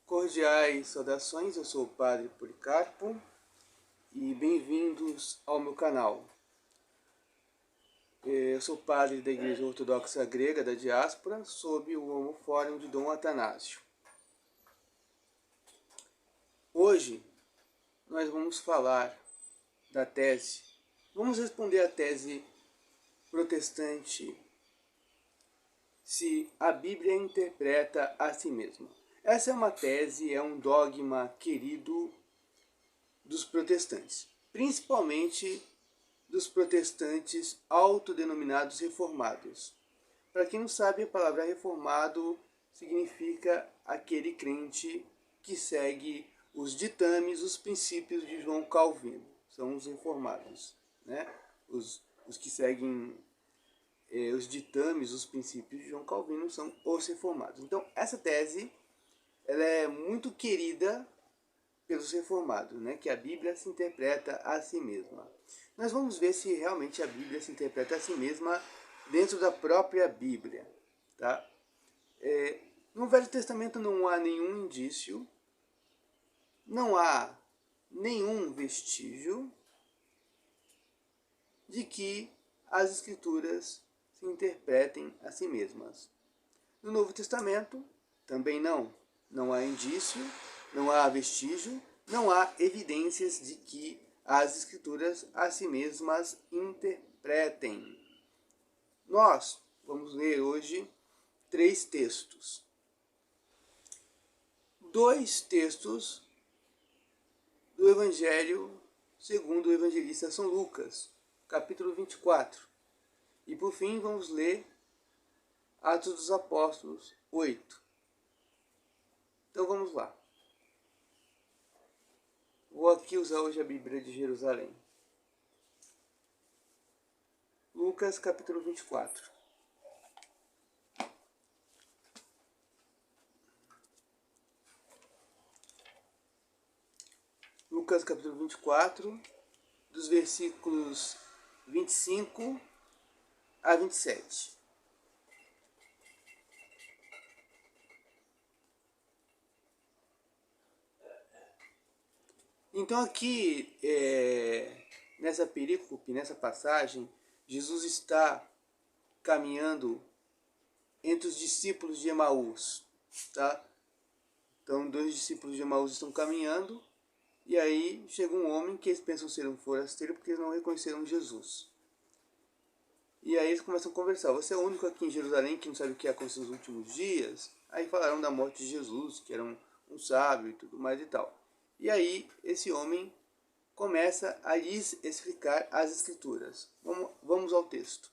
Cordiais saudações, eu sou o Padre Policarpo e bem-vindos ao meu canal. Eu sou padre da Igreja Ortodoxa Grega da Diáspora, sob o homofórum de Dom Atanásio. Hoje nós vamos falar da tese, vamos responder a tese protestante se a Bíblia interpreta a si mesma. Essa é uma tese, é um dogma querido dos protestantes, principalmente dos protestantes autodenominados reformados. Para quem não sabe, a palavra reformado significa aquele crente que segue os ditames, os princípios de João Calvino. São os reformados, né? Os que seguem os ditames, os princípios de João Calvino são os reformados. Então, essa tese ela é muito querida pelos reformados, né? Que a Bíblia se interpreta a si mesma. Nós vamos ver se realmente a Bíblia se interpreta a si mesma dentro da própria Bíblia. Tá? No Velho Testamento não há nenhum indício, não há nenhum vestígio de que as Escrituras se interpretem a si mesmas. No Novo Testamento também não. Não há indício, não há vestígio, não há evidências de que as Escrituras a si mesmas interpretem. Nós vamos ler hoje 3 textos. 2 textos do Evangelho segundo o evangelista São Lucas, capítulo 24. E por fim vamos ler Atos dos Apóstolos 8. Então vamos lá. Vou aqui usar hoje a Bíblia de Jerusalém. Lucas capítulo 24. Lucas capítulo 24, dos versículos 25 a 27. Então aqui, nessa perícope, nessa passagem, Jesus está caminhando entre os discípulos de Emaús, tá? Então 2 discípulos de Emaús estão caminhando e aí chega um homem que eles pensam ser um forasteiro porque eles não reconheceram Jesus. E aí eles começam a conversar. Você é o único aqui em Jerusalém que não sabe o que aconteceu nos últimos dias? Aí falaram da morte de Jesus, que era um sábio e tudo mais e tal. E aí esse homem começa a lhes explicar as Escrituras. Vamos ao texto.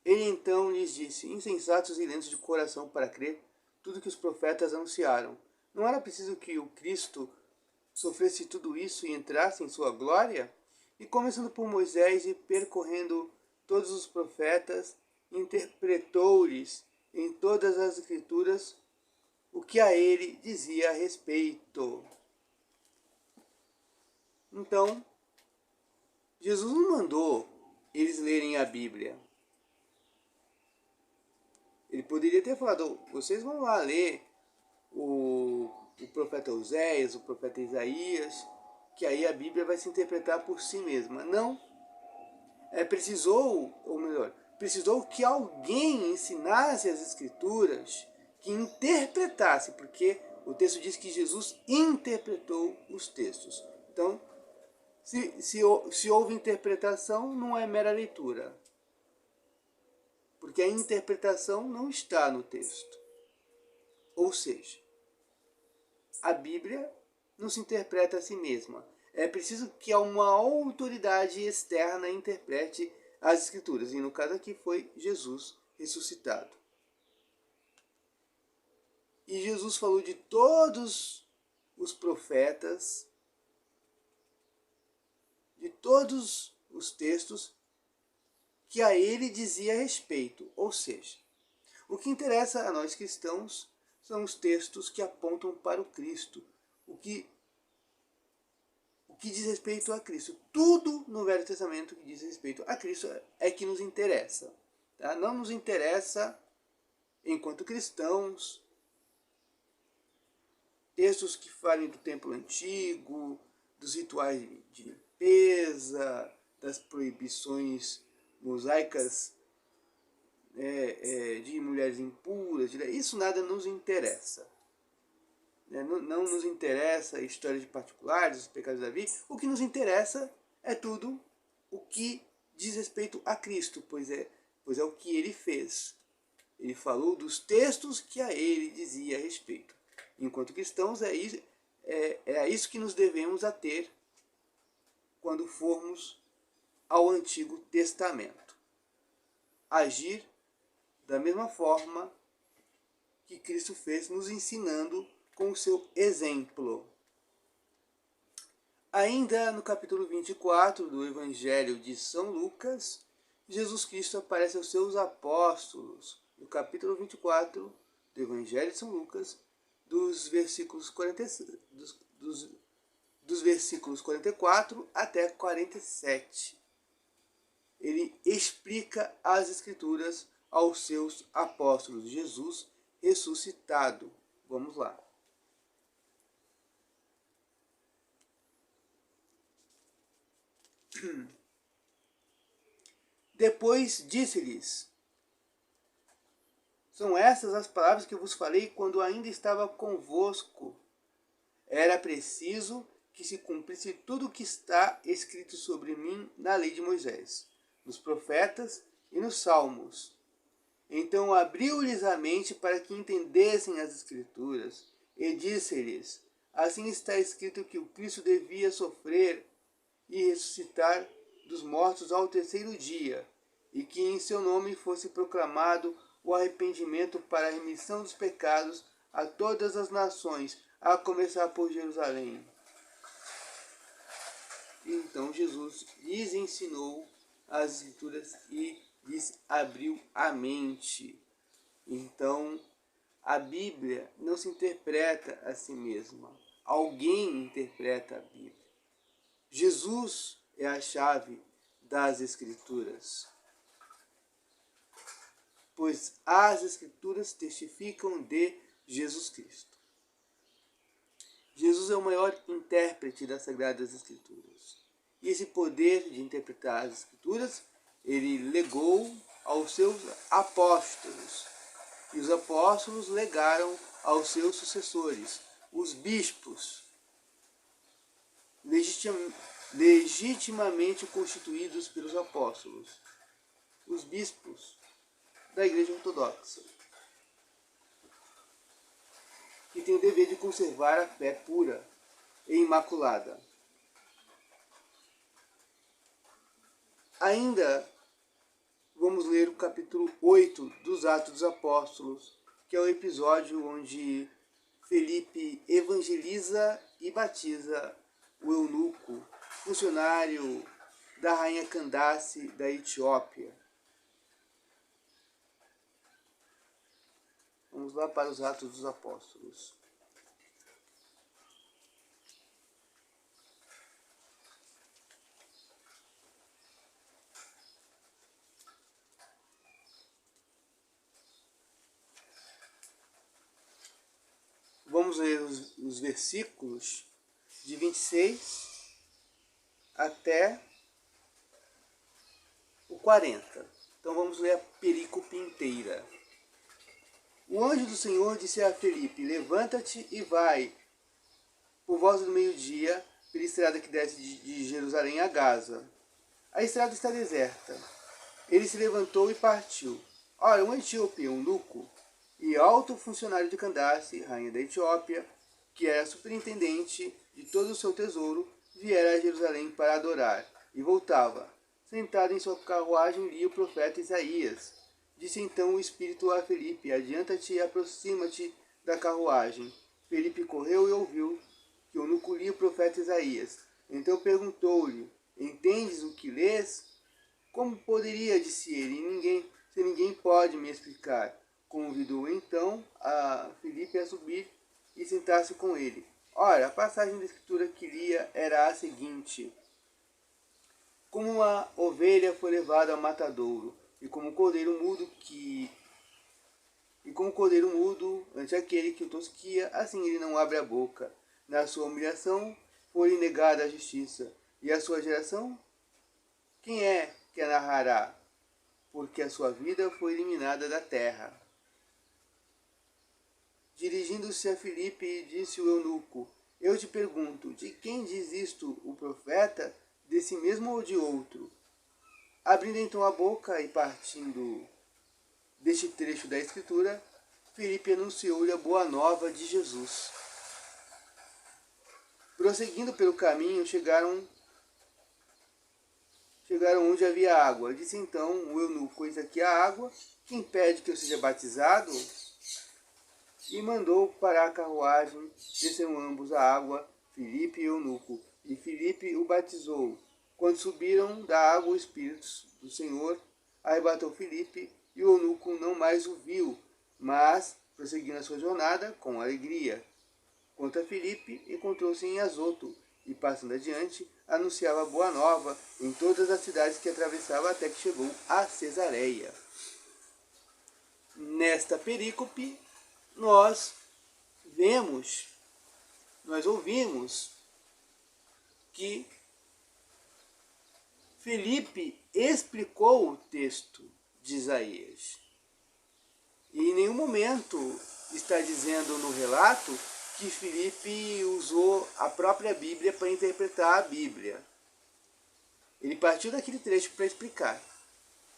Ele então lhes disse: insensatos e lentos de coração para crer tudo que os profetas anunciaram. Não era preciso que o Cristo sofresse tudo isso e entrasse em sua glória? E começando por Moisés e percorrendo todos os profetas, interpretou-lhes em todas as Escrituras o que a ele dizia a respeito. Então, Jesus não mandou eles lerem a Bíblia. Ele poderia ter falado: vocês vão lá ler o profeta Oséias, o profeta Isaías, que aí a Bíblia vai se interpretar por si mesma. Não. Precisou que alguém ensinasse as Escrituras, que interpretasse, porque o texto diz que Jesus interpretou os textos. Então, se houve interpretação, não é mera leitura, porque a interpretação não está no texto. Ou seja, a Bíblia não se interpreta a si mesma. É preciso que uma autoridade externa interprete as Escrituras. E no caso aqui foi Jesus ressuscitado. E Jesus falou de todos os profetas, de todos os textos que a ele dizia respeito. Ou seja, o que interessa a nós cristãos são os textos que apontam para o Cristo. O que diz respeito a Cristo. Tudo no Velho Testamento que diz respeito a Cristo é que nos interessa. Tá? Não nos interessa enquanto cristãos, textos que falem do templo antigo, dos rituais de limpeza, das proibições mosaicas de mulheres impuras, isso nada nos interessa. Não nos interessa a história de particulares, os pecados de Davi. O que nos interessa é tudo o que diz respeito a Cristo, pois é o que ele fez. Ele falou dos textos que a ele dizia a respeito. Enquanto cristãos, é a isso que nos devemos ater quando formos ao Antigo Testamento. Agir da mesma forma que Cristo fez, nos ensinando com o seu exemplo. Ainda no capítulo 24 do Evangelho de São Lucas, Jesus Cristo aparece aos seus apóstolos. No capítulo 24 do Evangelho de São Lucas, dos versículos 44 até 47. Ele explica as Escrituras aos seus apóstolos. Jesus ressuscitado. Vamos lá. Depois disse-lhes: são estas as palavras que vos falei quando ainda estava convosco. Era preciso que se cumprisse tudo o que está escrito sobre mim na lei de Moisés, nos profetas e nos salmos. Então abriu-lhes a mente para que entendessem as Escrituras, e disse-lhes: assim está escrito que o Cristo devia sofrer e ressuscitar dos mortos ao terceiro dia, e que em seu nome fosse proclamado o arrependimento para a remissão dos pecados a todas as nações, a começar por Jerusalém. Então Jesus lhes ensinou as Escrituras e lhes abriu a mente. Então a Bíblia não se interpreta a si mesma. Alguém interpreta a Bíblia. Jesus é a chave das Escrituras, pois as Escrituras testificam de Jesus Cristo. Jesus é o maior intérprete das Sagradas Escrituras. E esse poder de interpretar as Escrituras, ele legou aos seus apóstolos. E os apóstolos legaram aos seus sucessores, os bispos, legitimamente constituídos pelos apóstolos, os bispos da Igreja Ortodoxa, que tem o dever de conservar a fé pura e imaculada. Ainda vamos ler o capítulo 8 dos Atos dos Apóstolos, que é o episódio onde Felipe evangeliza e batiza o eunuco, funcionário da rainha Candace da Etiópia. Vamos lá para os Atos dos Apóstolos. Vamos ler os versículos de 26 até o 40. Então vamos ler a perícope inteira. O anjo do Senhor disse a Felipe: levanta-te e vai, por volta do meio-dia, pela estrada que desce de Jerusalém a Gaza. A estrada está deserta. Ele se levantou e partiu. Ora, um etíope, eunuco, e alto funcionário de Candace, rainha da Etiópia, que era superintendente de todo o seu tesouro, viera a Jerusalém para adorar, e voltava. Sentado em sua carruagem, lia o profeta Isaías. Disse então o Espírito a Felipe: adianta-te e aproxima-te da carruagem. Felipe correu e ouviu que o eunuco lia o profeta Isaías. Então perguntou-lhe: entendes o que lês? Como poderia, disse ele, se ninguém pode me explicar? Convidou então a Felipe a subir e sentar-se com ele. Ora, a passagem da escritura que lia era a seguinte: como uma ovelha foi levada ao matadouro, e como um cordeiro mudo Como o cordeiro mudo ante aquele que o tosquia, assim ele não abre a boca. Na sua humilhação foi negada a justiça. E a sua geração? Quem é que a narrará? Porque a sua vida foi eliminada da terra. Dirigindo-se a Filipe, disse o eunuco: Eu te pergunto, de quem diz isto o profeta? De si mesmo ou de outro? Abrindo então a boca e partindo deste trecho da Escritura, Filipe anunciou-lhe a boa nova de Jesus. Prosseguindo pelo caminho, chegaram onde havia água. Disse então o eunuco: Eis aqui a água, que impede que eu seja batizado? E mandou parar a carruagem. Desceram ambos a água, Filipe e o eunuco, e Filipe o batizou. Quando subiram da água, o Espírito do Senhor arrebatou Filipe, e o eunuco não mais o viu, mas prosseguiu na sua jornada com alegria. Quanto a Filipe, encontrou-se em Azoto, e passando adiante, anunciava a boa nova em todas as cidades que atravessava até que chegou a Cesareia. Nesta perícope, nós ouvimos que Filipe explicou o texto de Isaías. E em nenhum momento está dizendo no relato que Filipe usou a própria Bíblia para interpretar a Bíblia. Ele partiu daquele trecho para explicar.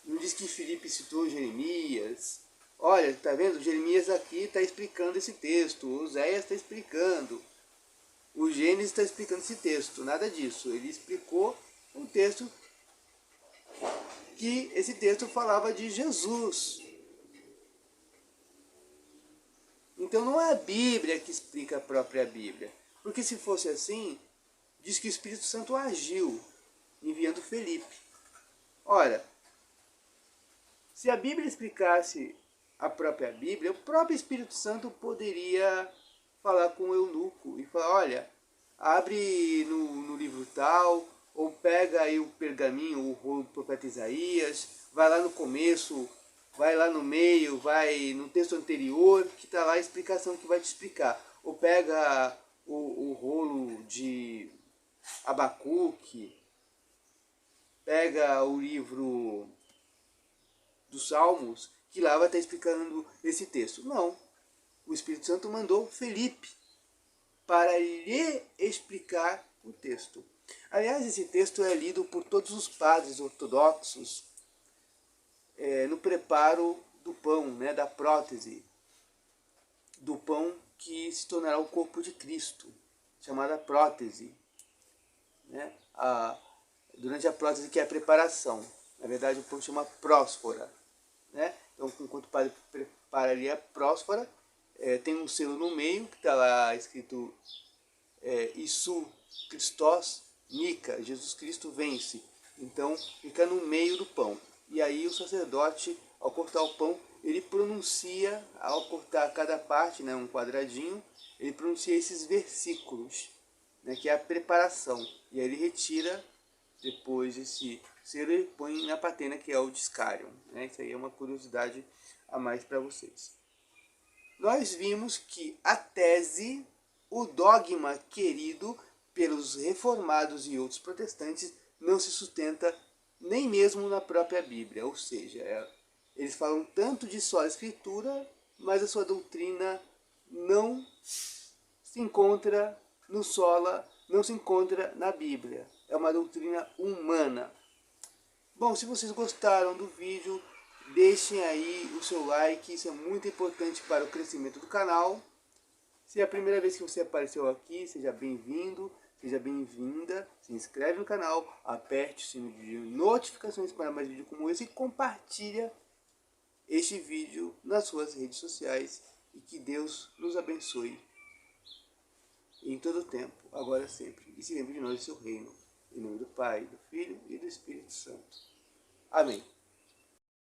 Não diz que Filipe citou Jeremias. Olha, está vendo? Jeremias aqui está explicando esse texto. Oséias está explicando. O Gênesis está explicando esse texto. Nada disso. Ele explicou um texto que esse texto falava de Jesus. Então não é a Bíblia que explica a própria Bíblia. Porque se fosse assim, diz que o Espírito Santo agiu, enviando Filipe. Ora, se a Bíblia explicasse a própria Bíblia, o próprio Espírito Santo poderia falar com o eunuco e falar: olha, abre no livro tal, ou pega aí o pergaminho, o rolo do profeta Isaías, vai lá no começo, vai lá no meio, vai no texto anterior, que está lá a explicação que vai te explicar. Ou pega o rolo de Abacuque, pega o livro dos Salmos, que lá vai estar explicando esse texto. Não. O Espírito Santo mandou Filipe para lhe explicar o texto. Aliás, esse texto é lido por todos os padres ortodoxos no preparo do pão, né, da prótese, do pão que se tornará o corpo de Cristo, chamada prótese. Né? Durante a prótese, que é a preparação. Na verdade, o pão chama prósfora. Né? Então, enquanto o padre prepara ali a prósfora, tem um selo no meio, que está lá escrito Isu Christos Nica, Jesus Cristo vence. Então, fica no meio do pão. E aí o sacerdote, ao cortar o pão, ele pronuncia, ao cortar cada parte, né, um quadradinho, ele pronuncia esses versículos, né, que é a preparação. E aí ele retira depois esse selo e põe na patena, que é o descarium. Né? Isso aí é uma curiosidade a mais para vocês. Nós vimos que a tese, o dogma querido pelos reformados e outros protestantes, não se sustenta nem mesmo na própria Bíblia. Ou seja, eles falam tanto de só escritura, mas a sua doutrina não se encontra no sola, não se encontra na Bíblia. É uma doutrina humana. Bom, se vocês gostaram do vídeo, deixem aí o seu like, isso é muito importante para o crescimento do canal. Se é a primeira vez que você apareceu aqui, seja bem-vindo, seja bem-vinda. Se inscreve no canal, aperte o sino de notificações para mais vídeos como esse e compartilha este vídeo nas suas redes sociais. E que Deus nos abençoe em todo o tempo, agora e sempre. E se lembre de nós do seu reino. Em nome do Pai, do Filho e do Espírito Santo. Amém.